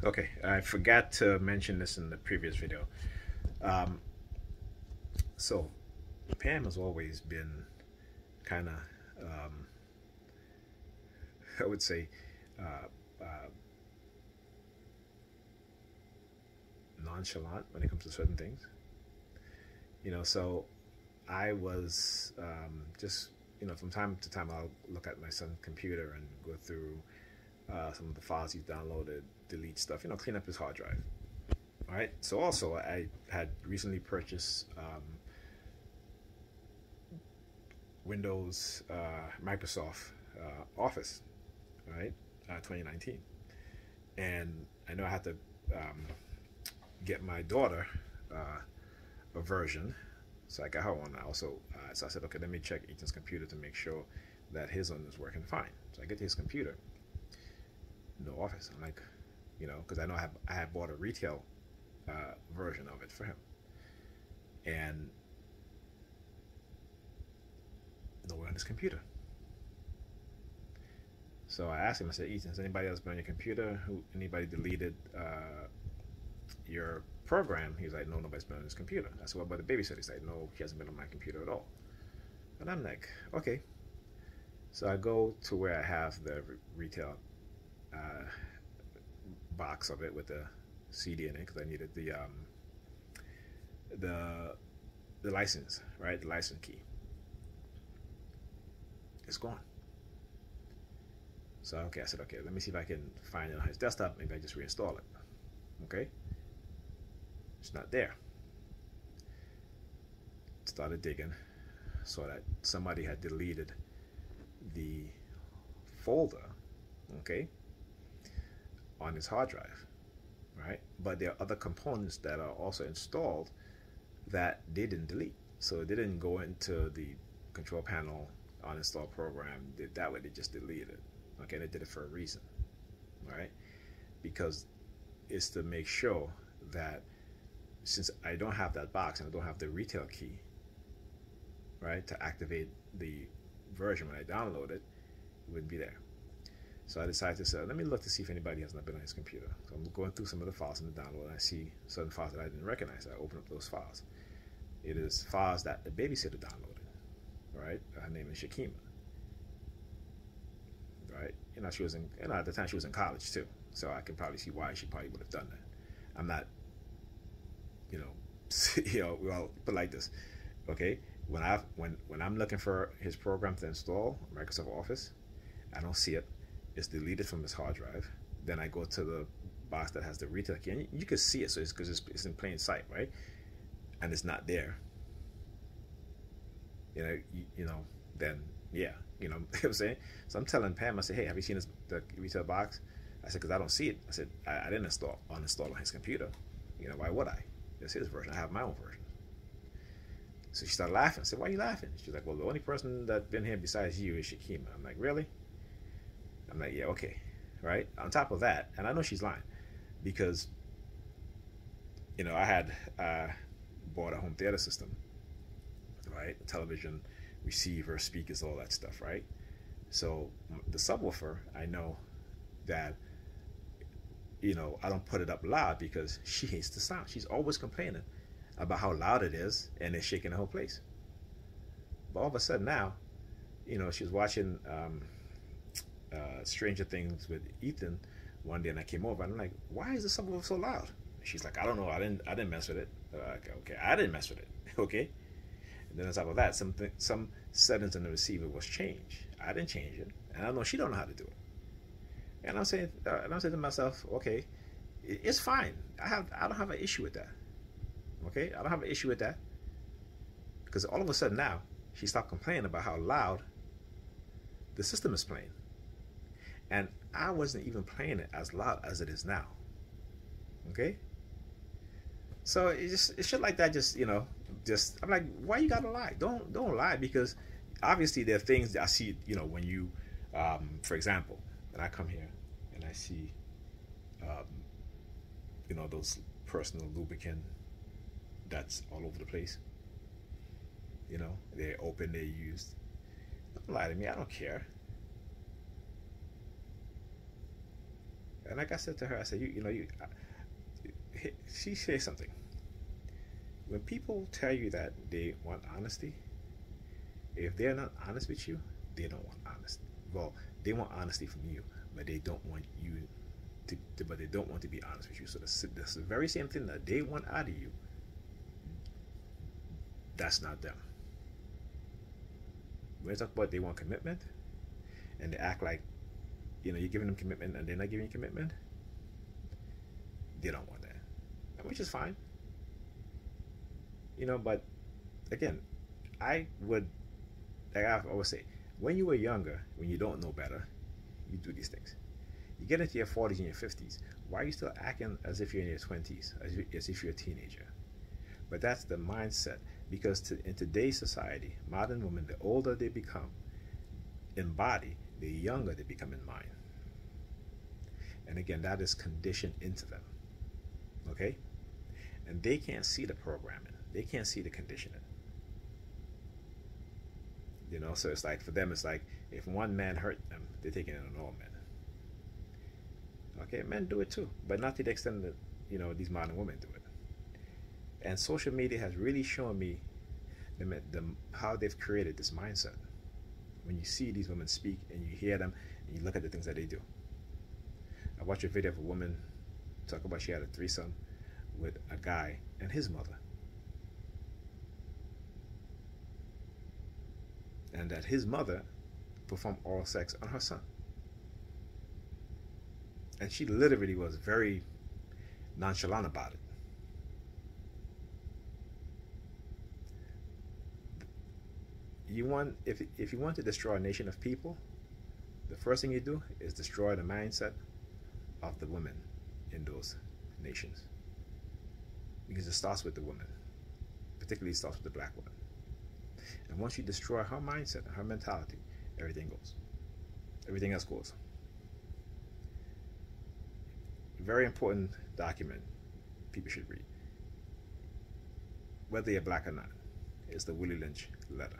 Okay, I forgot to mention this in the previous video. Um, so, Pam has always been kind of, um, I would say, uh, uh, nonchalant when it comes to certain things. So I was just, from time to time, I'll look at my son's computer and go through some of the files he's downloaded, delete stuff, clean up his hard drive. All right. So also, I had recently purchased Windows, Microsoft Office, right, 2019, and I know I had to um, get my daughter a version, so I got her one. So I said, okay, let me check Ethan's computer to make sure that his one is working fine. So I get to his computer, no Office. I'm like, because I know I had bought a retail version of it for him, and nowhere on his computer. So I asked him. I said, Ethan, has anybody else been on your computer? Anybody deleted your program? He's like, no, nobody's been on his computer. I said, what about the babysitter? He's like, no, he hasn't been on my computer at all. And I'm like, okay. So I go to where I have the retail box of it with the CD in it because I needed the license, right? The license key. It's gone. So okay, I said, okay, let me see if I can find it on his desktop. Maybe I just reinstall it. Okay, it's not there. Started digging, saw that somebody had deleted the folder, okay, on his hard drive, right? But there are other components that are also installed that they didn't delete. So they didn't go into the control panel uninstall program. That way they just deleted it. Okay, they did it for a reason, right? Because it's to make sure that since I don't have that box and I don't have the retail key, right, to activate the version when I download it, it wouldn't be there. So I decided to say, let me look to see if anybody has not been on his computer. So I'm going through some of the files in the download and I see certain files that I didn't recognize. I open up those files. It is files that the babysitter downloaded, right? Her name is Shakima, right? She was at the time she was in college too. So I can probably see why she probably would have done that. I'm not, well, put like this, okay? When I'm looking for his program to install Microsoft Office, I don't see it. It's deleted from his hard drive. Then I go to the box that has the retail key, and you can see it, so it's because it's in plain sight, right? And it's not there. Then yeah, what I'm saying. So I'm telling Pam, I said, hey, have you seen the retail box? I said, because I don't see it. I said, I didn't uninstall on his computer. Why would I? It's his version. I have my own version. So she started laughing. I said, why are you laughing? She's like, well, the only person that's been here besides you is Shakima. I'm like, really? I'm like, yeah, okay, right? On top of that, and I know she's lying, because, I had bought a home theater system, right? Television, receiver, speakers, all that stuff, right? So the subwoofer, I know that, I don't put it up loud because she hates the sound. She's always complaining about how loud it is and it's shaking the whole place. But all of a sudden now, she was watching Stranger Things with Ethan one day, and I came over and I'm like, why is the subwoofer so loud? She's like, I don't know, I didn't mess with it. Okay, I didn't mess with it. Okay. And then on top of that, some settings in the receiver was changed. I didn't change it, and I know she don't know how to do it. And I'm saying to myself, okay, it's fine. I don't have an issue with that. Okay, I don't have an issue with that, because all of a sudden now she stopped complaining about how loud the system is playing, and I wasn't even playing it as loud as it is now. Okay, so it's shit like that. Just I'm like, why you gotta lie? Don't lie, because obviously there are things that I see. When you, for example, when I come here and I see, those personal lubricant that's all over the place. They're open, they're used. Don't lie to me. I don't care. And like I said to her, I said, she says something. When people tell you that they want honesty, if they're not honest with you, they don't want honesty. Well, they want honesty from you, but they don't want you but they don't want to be honest with you. So that's the very same thing that they want out of you. That's not them. When they talk about they want commitment, and they act like, you're giving them commitment and they're not giving you commitment, they don't want that, which is fine. But again, I always say, when you were younger, when you don't know better, you do these things. You get into your 40s and your 50s, why are you still acting as if you're in your 20s, as if you're a teenager? But that's the mindset, because in today's society, modern women, the older they become in body, the younger they become in mind. And again, that is conditioned into them, okay? And they can't see the programming. They can't see the conditioning. So it's like, for them, it's like, if one man hurt them, they're taking it on all men. Okay, men do it too, but not to the extent that, these modern women do it. And social media has really shown me how they've created this mindset. When you see these women speak and you hear them and you look at the things that they do. I watched a video of a woman talk about she had a threesome with a guy and his mother. And that his mother performed oral sex on her son. And she literally was very nonchalant about it. If you want to destroy a nation of people, the first thing you do is destroy the mindset of the women in those nations. Because it starts with the woman. Particularly it starts with the black woman. And once you destroy her mindset and her mentality, everything goes. Everything else goes. Very important document people should read, whether you're black or not, is the Willie Lynch letter,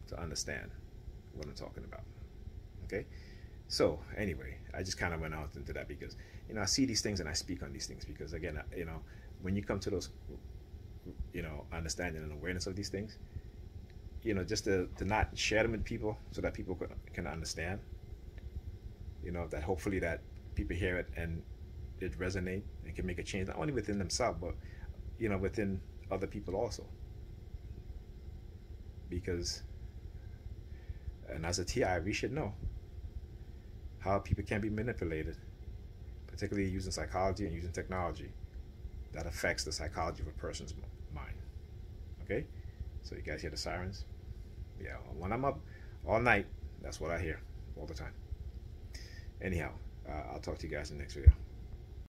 to understand what I'm talking about. Okay? So anyway, I just kind of went out into that because, I see these things and I speak on these things because, again, when you come to those, understanding and awareness of these things, just to not share them with people so that people can understand, that hopefully that people hear it and it resonate and can make a change, not only within themselves, but, within other people also. Because, and as a TI, we should know how people can be manipulated, particularly using psychology and using technology that affects the psychology of a person's mind. Okay? So you guys hear the sirens? Yeah, when I'm up all night, that's what I hear all the time. Anyhow, I'll talk to you guys in the next video.